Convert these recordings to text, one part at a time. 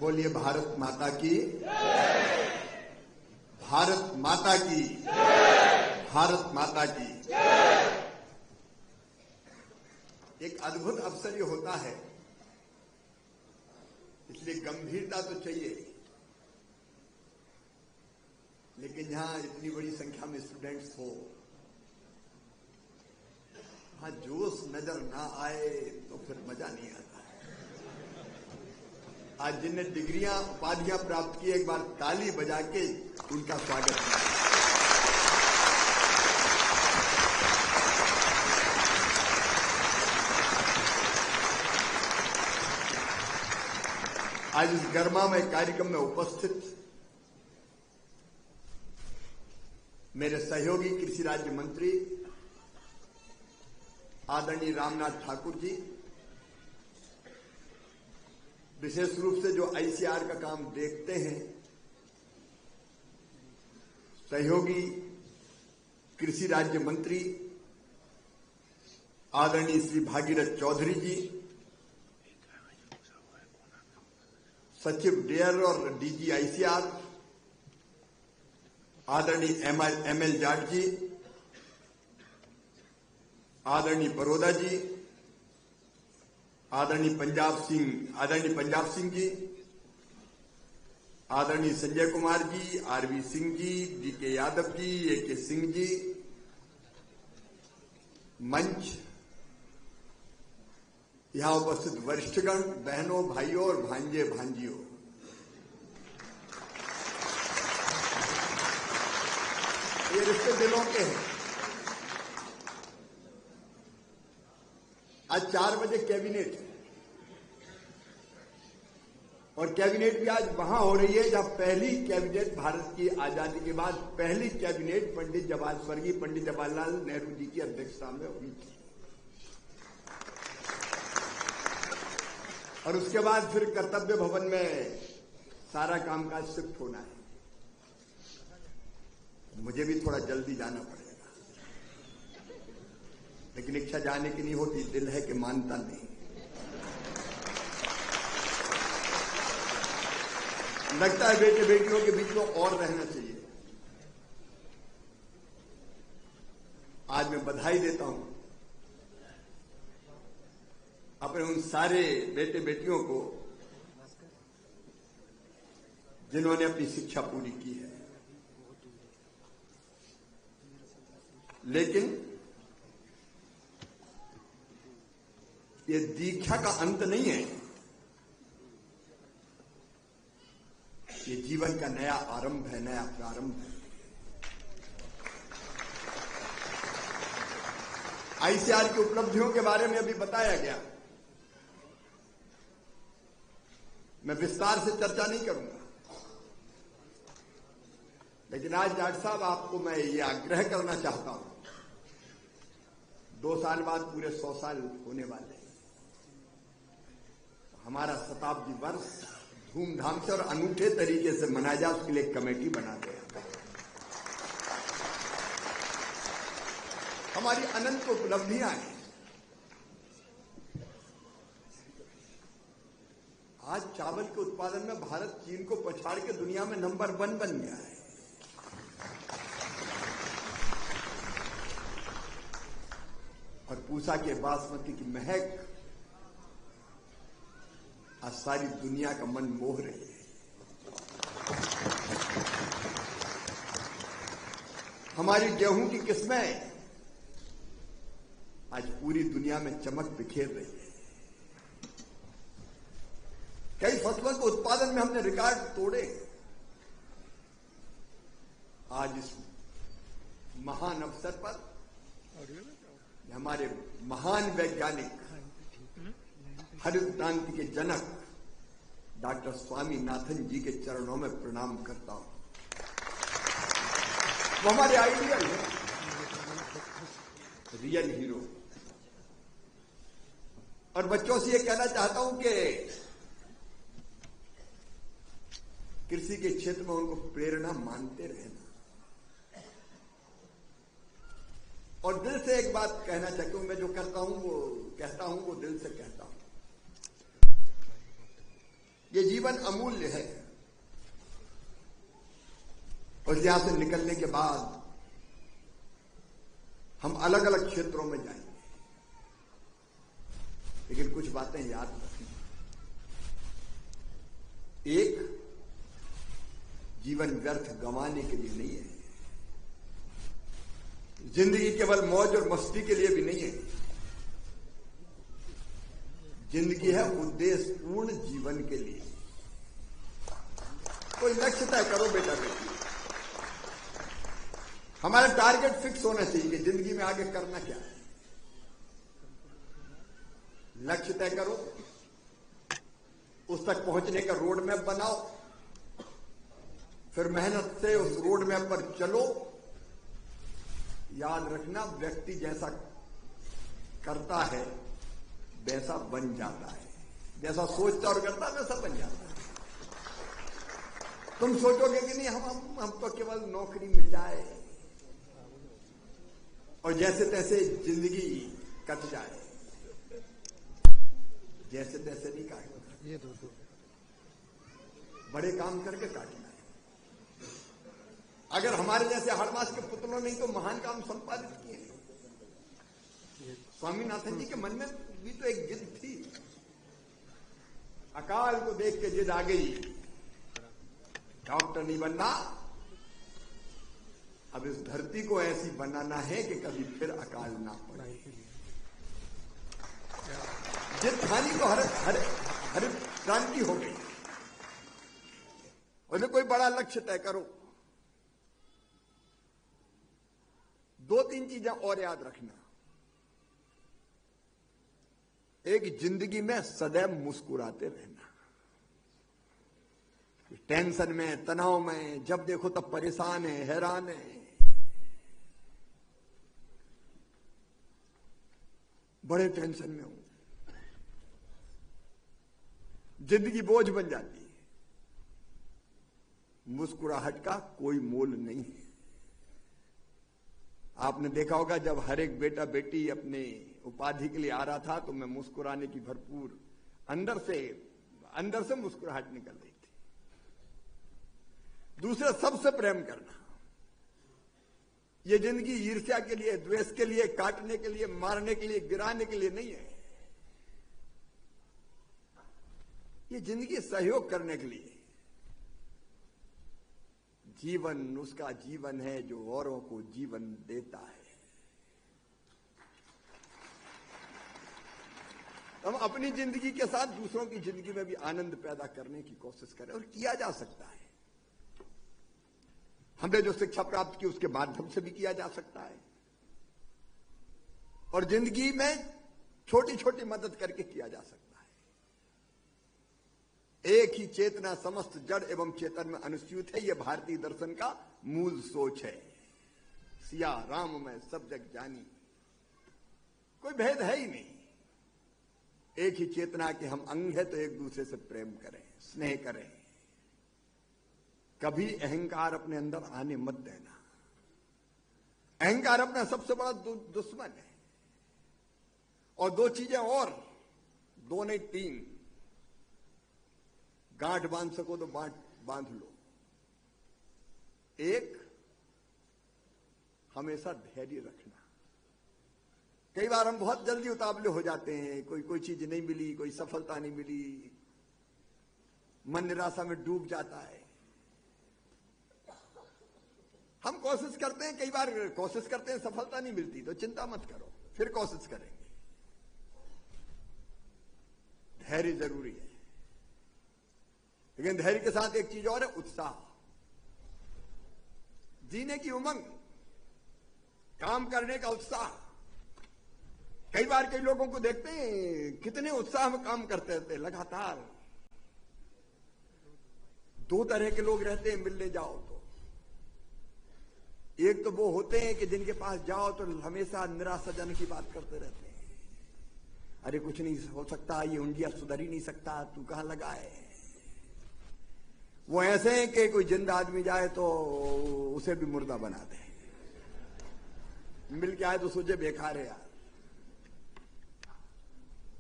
बोलिए भारत माता की, भारत माता की, भारत माता की। एक अद्भुत अवसर ये होता है, इसलिए गंभीरता तो चाहिए, लेकिन यहां इतनी बड़ी संख्या में स्टूडेंट्स हो, वहां जोश नजर ना आए तो फिर मजा नहीं आता है। आज जिनने डिग्रियां उपाधियां प्राप्त की, एक बार ताली बजा के उनका स्वागत करें। आज इस गरिमामय कार्यक्रम में उपस्थित मेरे सहयोगी कृषि राज्य मंत्री आदरणीय रामनाथ ठाकुर जी, विशेष रूप से जो आईसीआर का काम देखते हैं, सहयोगी कृषि राज्य मंत्री आदरणीय श्री भागीरथ चौधरी जी, सचिव डेयर और डीजी आईसीआर आदरणीय एमएल जाट जी, आदरणीय बरोदा जी, आदरणीय पंजाब सिंह जी, आदरणीय संजय कुमार जी, आरवी सिंह जी, डीके यादव जी, एके सिंह जी, मंच, यहां उपस्थित वरिष्ठगण, बहनों, भाइयों और भांजे भांजियों, ये रिश्ते दिलों के हैं। आज 4 बजे कैबिनेट है, और कैबिनेट भी आज वहां हो रही है जहां पहली कैबिनेट भारत की आजादी के बाद पहली कैबिनेट स्वर्गीय पंडित जवाहरलाल नेहरू जी की अध्यक्षता में हुई थी, और उसके बाद फिर कर्तव्य भवन में सारा कामकाज शिफ्ट होना है। मुझे भी थोड़ा जल्दी जाना पड़ेगा, लेकिन इच्छा जाने की नहीं होती, दिल है कि मानता नहीं। लगता है बेटे बेटियों के बीच में और रहना चाहिए। आज मैं बधाई देता हूं अपने उन सारे बेटे बेटियों को जिन्होंने अपनी शिक्षा पूरी की है, लेकिन ये दीक्षा का अंत नहीं है, ये जीवन का नया आरंभ है, नया प्रारंभ है। आईसीआर की उपलब्धियों के बारे में अभी बताया गया, मैं विस्तार से चर्चा नहीं करूंगा, लेकिन आज डॉक्टर साहब आपको मैं ये आग्रह करना चाहता हूं, 2 साल बाद पूरे 100 साल होने वाले हैं। हमारा शताब्दी वर्ष धूमधाम से और अनूठे तरीके से मनाया जाए, उसके लिए एक कमेटी बना दे। हमारी अनंत उपलब्धियां हैं। आज चावल के उत्पादन में भारत चीन को पछाड़ के दुनिया में नंबर 1 बन गया है। और पूसा के बासमती की महक आज सारी दुनिया का मन मोह रही है। हमारी गेहूं की किस्में आज पूरी दुनिया में चमक बिखेर रही है। कई फसलों के उत्पादन में हमने रिकॉर्ड तोड़े। आज इस महान अवसर पर हमारे महान वैज्ञानिक, हरित क्रांति के जनक डॉक्टर स्वामीनाथन जी के चरणों में प्रणाम करता हूं। वो हमारे आइडियल है, रियल हीरो। और बच्चों से ये कहना चाहता हूं कि कृषि के क्षेत्र में उनको प्रेरणा मानते रहना। और दिल से एक बात कहना चाहता हूं, मैं जो कहता हूं वो दिल से कहता हूं। ये जीवन अमूल्य है और यहां से निकलने के बाद हम अलग अलग क्षेत्रों में जाएंगे, लेकिन कुछ बातें याद रखनी। एक, जीवन व्यर्थ गंवाने के लिए नहीं है। जिंदगी केवल मौज और मस्ती के लिए भी नहीं है। जिंदगी है उद्देश्यपूर्ण जीवन के लिए। कोई लक्ष्य तय करो बेटा बेटी। हमारा टारगेट फिक्स होना चाहिए कि जिंदगी में आगे करना क्या है। लक्ष्य तय करो, उस तक पहुंचने का रोड मैप बनाओ, फिर मेहनत से उस रोड मैप पर चलो। याद रखना, व्यक्ति जैसा करता है वैसा बन जाता है, जैसा सोचता और करता है वैसा बन जाता है। तुम सोचोगे कि नहीं हम तो केवल नौकरी मिल जाए और जैसे तैसे जिंदगी कट जाए, जैसे तैसे नहीं काटना, ये बड़े काम करके काटना है। अगर हमारे जैसे हड़मास के पुतलों नहीं तो महान काम संपादित किए। स्वामीनाथन जी के मन में भी तो एक जिद थी, अकाल को देख के जिद आ गई, डॉक्टर नहीं बनना, अब इस धरती को ऐसी बनाना है कि कभी फिर अकाल ना पड़े। जिद ठानी तो हर क्रांति हो गई। और कोई बड़ा लक्ष्य तय करो। दो तीन चीजें और याद रखना। एक, जिंदगी में सदैव मुस्कुराते रहना। टेंशन में, तनाव में जब देखो तब परेशान है, हैरान है, बड़े टेंशन में हूं, जिंदगी बोझ बन जाती है। मुस्कुराहट का कोई मोल नहीं है। आपने देखा होगा जब हर एक बेटा बेटी अपने उपाधि के लिए आ रहा था तो मैं मुस्कुराने की भरपूर अंदर से मुस्कुराहट निकल रही थी। दूसरा, सबसे प्रेम करना। ये जिंदगी ईर्ष्या के लिए, द्वेष के लिए, काटने के लिए, मारने के लिए, गिराने के लिए नहीं है। ये जिंदगी सहयोग करने के लिए। जीवन उसका जीवन है जो औरों को जीवन देता है। हम अपनी जिंदगी के साथ दूसरों की जिंदगी में भी आनंद पैदा करने की कोशिश करें, और किया जा सकता है। हमने जो शिक्षा प्राप्त की उसके माध्यम से भी किया जा सकता है, और जिंदगी में छोटी छोटी मदद करके किया जा सकता है। एक ही चेतना समस्त जड़ एवं चेतन में अनुस्यूत है, यह भारतीय दर्शन का मूल सोच है। सिया राम में सब जग जानी, कोई भेद है ही नहीं। एक ही चेतना के हम अंग है, तो एक दूसरे से प्रेम करें, स्नेह करें। कभी अहंकार अपने अंदर आने मत देना। अहंकार अपना सबसे बड़ा दुश्मन है। और दो चीजें और, दो नहीं तीन, गांठ बांध सको तो बांध लो। एक, हमेशा धैर्य रखना। कई बार हम बहुत जल्दी उतावले हो जाते हैं, कोई चीज नहीं मिली, कोई सफलता नहीं मिली, मन निराशा में डूब जाता है। हम कोशिश करते हैं, कई बार कोशिश करते हैं, सफलता नहीं मिलती, तो चिंता मत करो, फिर कोशिश करेंगे। धैर्य जरूरी है, लेकिन धैर्य के साथ एक चीज और है, उत्साह, जीने की उमंग, काम करने का उत्साह। कई बार कई लोगों को देखते हैं कितने उत्साह में काम करते रहते हैं लगातार। दो तरह के लोग रहते हैं मिलने जाओ तो। एक तो वो होते हैं कि जिनके पास जाओ तो हमेशा निराशाजनक की बात करते रहते हैं। अरे कुछ नहीं हो सकता, ये इंडिया सुधर ही नहीं सकता, तू कहां लगा है। वो ऐसे हैं कि कोई जिंदा आदमी जाए तो उसे भी मुर्दा बना दे, मिल के आए तो सोचे बेकार है यार।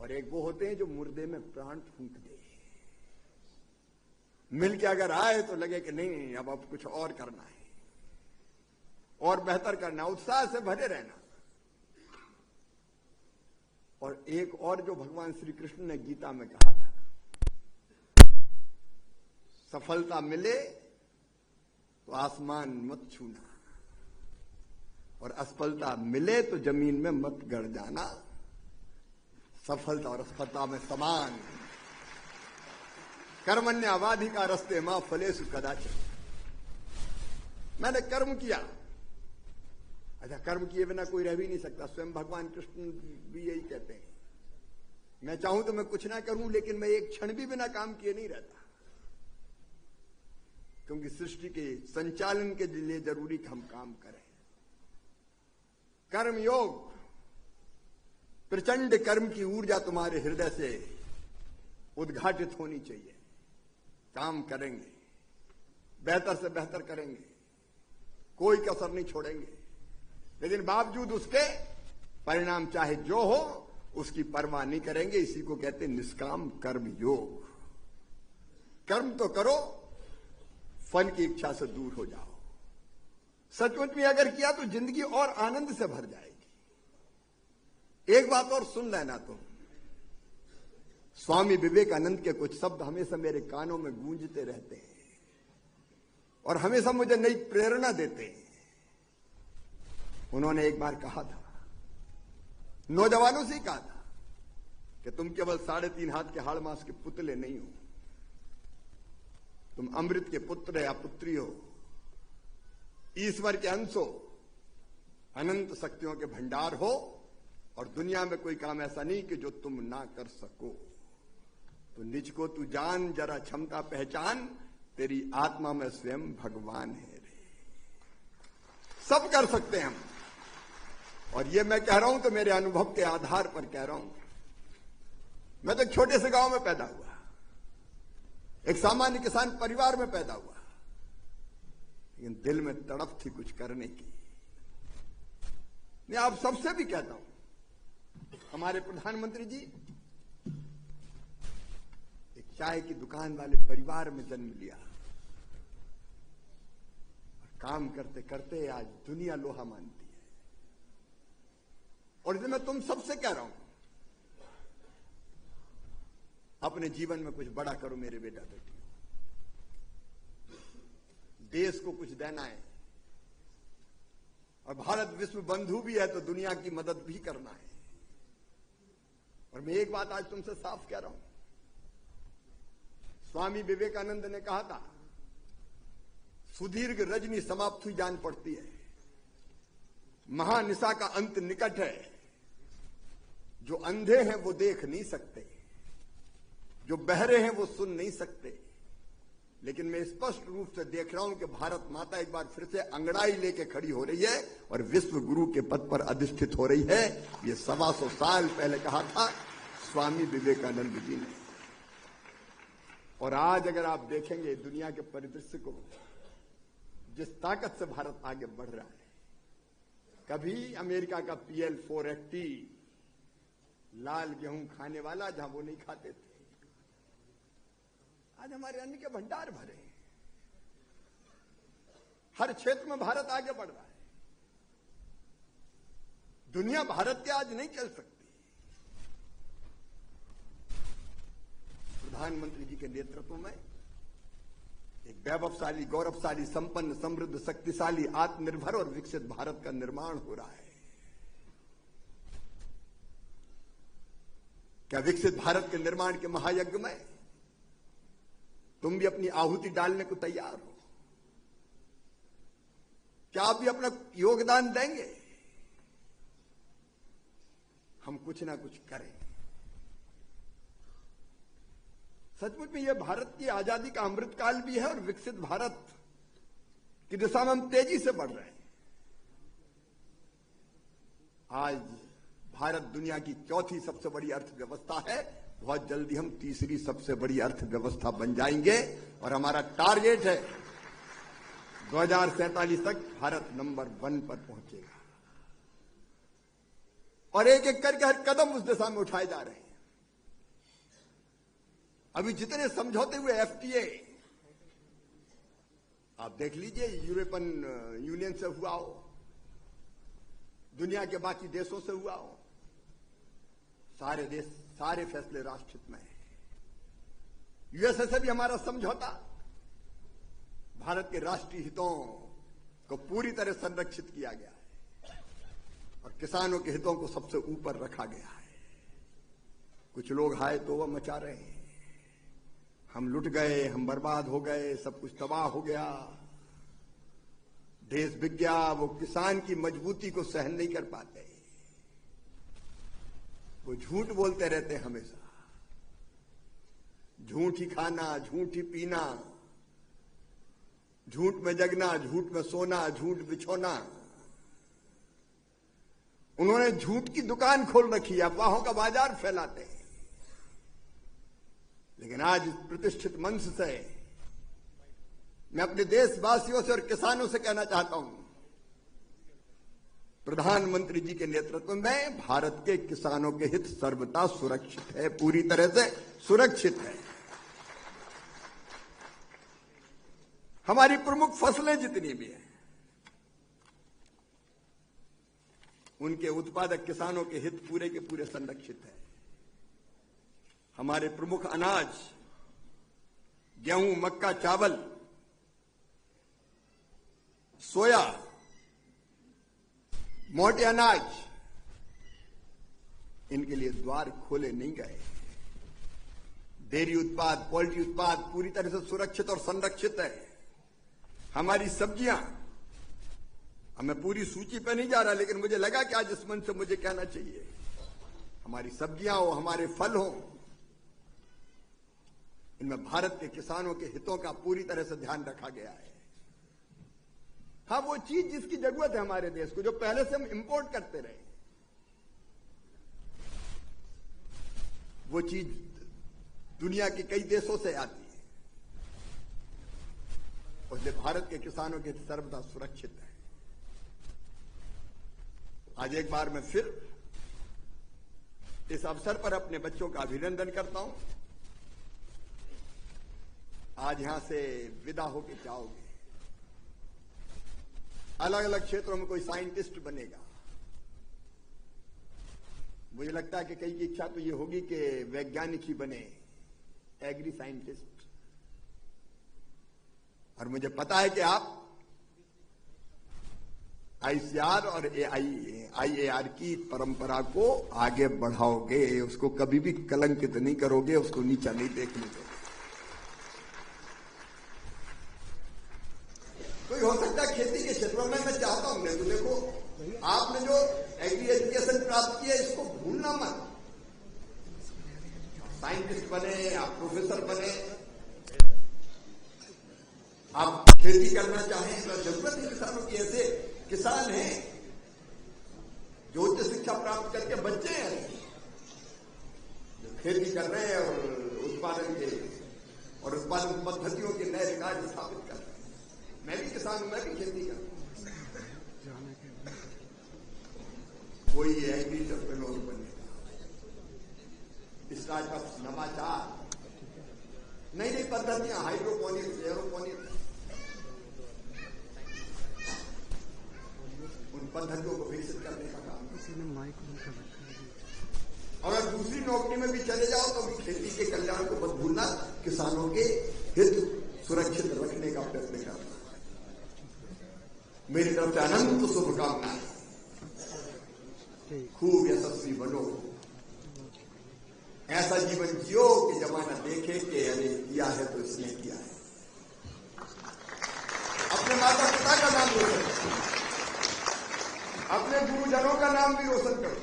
और एक वो होते हैं जो मुर्दे में प्राण फूंक दे। मिल के अगर आए तो लगे कि नहीं अब कुछ और करना है और बेहतर करना, उत्साह से भरे रहना। और एक और जो भगवान श्री कृष्ण ने गीता में कहा था, सफलता मिले तो आसमान मत छूना और असफलता मिले तो जमीन में मत गड़ जाना। सफलता और असफलता में समान। कर्मण्यवाधिका रस्ते मां फलेषु कदाचित। मैंने कर्म किया, अच्छा कर्म किए बिना कोई रह भी नहीं सकता। स्वयं भगवान कृष्ण भी यही कहते हैं, मैं चाहूं तो मैं कुछ ना करूं लेकिन मैं एक क्षण भी बिना काम किए नहीं रहता, क्योंकि सृष्टि के संचालन के लिए जरूरी कि हम काम करें। कर्म योग, प्रचंड कर्म की ऊर्जा तुम्हारे हृदय से उद्घाटित होनी चाहिए। काम करेंगे, बेहतर से बेहतर करेंगे, कोई कसर नहीं छोड़ेंगे, लेकिन बावजूद उसके परिणाम चाहे जो हो उसकी परवाह नहीं करेंगे। इसी को कहते हैं निष्काम कर्म योग। कर्म तो करो, फल की इच्छा से दूर हो जाओ। सचमुच में अगर किया तो जिंदगी और आनंद से भर जाएगी। एक बात और सुन लेना तुम, स्वामी विवेकानंद के कुछ शब्द हमेशा मेरे कानों में गूंजते रहते हैं और हमेशा मुझे नई प्रेरणा देते हैं। उन्होंने एक बार कहा था, नौजवानों से ही कहा था कि तुम केवल 3.5 हाथ के हाड़ मांस के पुतले नहीं हो, तुम अमृत के पुत्र या पुत्री हो, ईश्वर के अंश हो, अनंत शक्तियों के भंडार हो और दुनिया में कोई काम ऐसा नहीं कि जो तुम ना कर सको। तो निज को तू जान, जरा क्षमता पहचान, तेरी आत्मा में स्वयं भगवान है रे। सब कर सकते हैं हम, और ये मैं कह रहा हूं तो मेरे अनुभव के आधार पर कह रहा हूं। मैं तो एक छोटे से गांव में पैदा हुआ, एक सामान्य किसान परिवार में पैदा हुआ, लेकिन दिल में तड़प थी कुछ करने की। मैं आप सबसे भी कहता हूं, हमारे प्रधानमंत्री जी एक चाय की दुकान वाले परिवार में जन्म लिया और काम करते करते आज दुनिया लोहा मानती है। और इसलिए मैं तुम सबसे कह रहा हूं, अपने जीवन में कुछ बड़ा करो मेरे बेटा बेटी। देश को कुछ देना है, और भारत विश्व बंधु भी है तो दुनिया की मदद भी करना है। और मैं एक बात आज तुमसे साफ कह रहा हूं, स्वामी विवेकानंद ने कहा था, सुदीर्घ रजनी समाप्त हुई जान पड़ती है, महानिशा का अंत निकट है। जो अंधे हैं वो देख नहीं सकते, जो बहरे हैं वो सुन नहीं सकते, लेकिन मैं स्पष्ट रूप से देख रहा हूं कि भारत माता एक बार फिर से अंगड़ाई लेके खड़ी हो रही है और विश्व गुरु के पद पर अधिष्ठित हो रही है। ये 125 साल पहले कहा था स्वामी विवेकानंद जी ने। और आज अगर आप देखेंगे दुनिया के परिदृश्य को, जिस ताकत से भारत आगे बढ़ रहा है, कभी अमेरिका का PL-480 लाल गेहूं खाने वाला जहां वो नहीं खाते थे, आज हमारे अन्न के भंडार भरे हैं। हर क्षेत्र में भारत आगे बढ़ रहा है। दुनिया भारत के आज नहीं चल सकती। प्रधानमंत्री जी के नेतृत्व में एक वैभवशाली, गौरवशाली, संपन्न, समृद्ध, शक्तिशाली, आत्मनिर्भर और विकसित भारत का निर्माण हो रहा है। क्या विकसित भारत के निर्माण के महायज्ञ में तुम भी अपनी आहुति डालने को तैयार हो? क्या आप भी अपना योगदान देंगे? हम कुछ ना कुछ करें। सचमुच में यह भारत की आजादी का अमृतकाल भी है और विकसित भारत की दिशा में हम तेजी से बढ़ रहे हैं। आज भारत दुनिया की चौथी सबसे बड़ी अर्थव्यवस्था है। बहुत जल्दी हम तीसरी सबसे बड़ी अर्थव्यवस्था बन जाएंगे और हमारा टारगेट है 2047 तक भारत नंबर 1 पर पहुंचेगा। और एक एक करके हर कदम उस दिशा में उठाए जा रहे हैं। अभी जितने समझौते हुए FTA आप देख लीजिए, यूरोपियन यूनियन से हुआ हो, दुनिया के बाकी देशों से हुआ हो, सारे देश, सारे फैसले राष्ट्रहित में है। यूएसए से भी हमारा समझौता भारत के राष्ट्रीय हितों को पूरी तरह संरक्षित किया गया है और किसानों के हितों को सबसे ऊपर रखा गया है। कुछ लोग हाय तो वह मचा रहे हैं, हम लुट गए, हम बर्बाद हो गए, सब कुछ तबाह हो गया, देश बिक गया। वो किसान की मजबूती को सहन नहीं कर पाते, वो झूठ बोलते रहते हैं हमेशा, झूठ ही खाना, झूठ ही पीना, झूठ में जगना, झूठ में सोना, झूठ बिछोना। उन्होंने झूठ की दुकान खोल रखी है, अफवाहों का बाजार फैलाते हैं। लेकिन आज इस प्रतिष्ठित मंच से मैं अपने देशवासियों से और किसानों से कहना चाहता हूं, प्रधानमंत्री जी के नेतृत्व में भारत के किसानों के हित सर्वथा सुरक्षित है, पूरी तरह से सुरक्षित है। हमारी प्रमुख फसलें जितनी भी हैं, उनके उत्पादक किसानों के हित पूरे के पूरे संरक्षित है। हमारे प्रमुख अनाज, गेहूं, मक्का, चावल, सोया, मोटे अनाज, इनके लिए द्वार खोले नहीं गए। डेयरी उत्पाद, पोल्ट्री उत्पाद पूरी तरह से सुरक्षित और संरक्षित है। हमारी सब्जियां, मैं पूरी सूची पे नहीं जा रहा, लेकिन मुझे लगा कि आज इस मंच से मुझे कहना चाहिए, हमारी सब्जियां हो, हमारे फल हो, इनमें भारत के किसानों के हितों का पूरी तरह से ध्यान रखा गया है। हाँ, वो चीज जिसकी जरूरत है हमारे देश को, जो पहले से हम इंपोर्ट करते रहे, वो चीज दुनिया के कई देशों से आती है, इसलिए भारत के किसानों के सर्वदा सुरक्षित है। आज एक बार मैं फिर इस अवसर पर अपने बच्चों का अभिनंदन करता हूं। आज यहां से विदा होके जाओगे, अलग अलग क्षेत्रों में कोई साइंटिस्ट बनेगा। मुझे लगता है कि कई की इच्छा तो ये होगी कि वैज्ञानिक ही बने, एग्री साइंटिस्ट। और मुझे पता है कि आप आईसीआर और आईएआर की परंपरा को आगे बढ़ाओगे, उसको कभी भी कलंकित नहीं करोगे, उसको नीचा नहीं देखने दोगे। कोई हो सकता है खेती के क्षेत्रों में, मैं चाहता हूं, तो देखो आपने जो एग्री एजुकेशन प्राप्त किया इसको भूलना मत। साइंटिस्ट बने, आप प्रोफेसर बने, आप खेती करना चाहें तो जरूरत है किसानों की। ऐसे किसान हैं जो उच्च शिक्षा प्राप्त करके बच्चे हैं, जो खेती कर रहे हैं और उत्पादन पद्धतियों के नए रिकॉर्ड स्थापित कर रहे हैं। मैं भी किसान हूं, मैं भी खेती करता हूं। कोई एग्री एंटरप्रेन्योर बनेगा, स्टार्टअप, नवाचार, नई नई पद्धतियां, हाइड्रोपोनिक्स, एरोपोनिक्स, उन पद्धतियों को विकसित करने का काम। अगर दूसरी नौकरी में भी चले जाओ तो भी खेती के कल्याण को मत भूलना, किसानों के हित सुरक्षित रखने का प्रयत्न करना। मेरी तरफ से अनंत शुभकामनाएं, खूब यशस्वी बनो, ऐसा जीवन जियो कि जमाना देखे कि अरे किया है तो इसने किया है। अपने माता पिता का नाम रोशन करो, अपने गुरुजनों का नाम भी रोशन करो,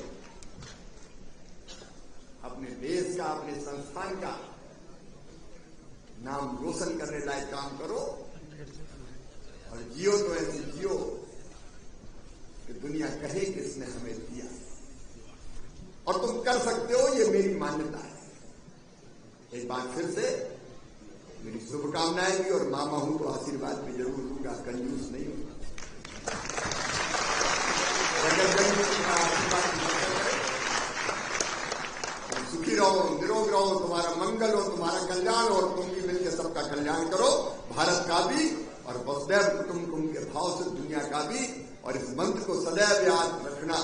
अपने देश का, अपने संस्थान का नाम रोशन करने लायक काम करो और जियो तो ऐसे जियो कि दुनिया कहे कि इसने हमें दिया, और तुम कर सकते हो, ये मेरी मान्यता है। एक बार फिर से मेरी शुभकामनाएं भी, और मामा हूं तो आशीर्वाद भी जरूर दूंगा, कंजूस नहीं हूं। सुखी रहो, निरोग रहो, तुम्हारा मंगल हो, तुम्हारा कल्याण हो, और तुम भी मिलकर सबका कल्याण करो, भारत का भी और वसुधैव इस मंत्र को सदैव याद रखना।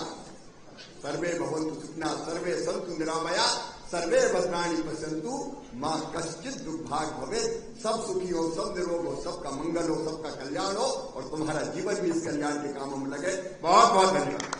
सर्वे भवन्तु सुखिनः, सर्वे सन्तु निरामया, सर्वे भद्राणि पश्यन्तु, मां कश्चित् दुर्भाग भवेत्। सब सुखी हो, सब निरोग हो, सबका मंगल हो, सबका कल्याण हो और तुम्हारा जीवन भी इस कल्याण के कामों में लगे। बहुत बहुत धन्यवाद।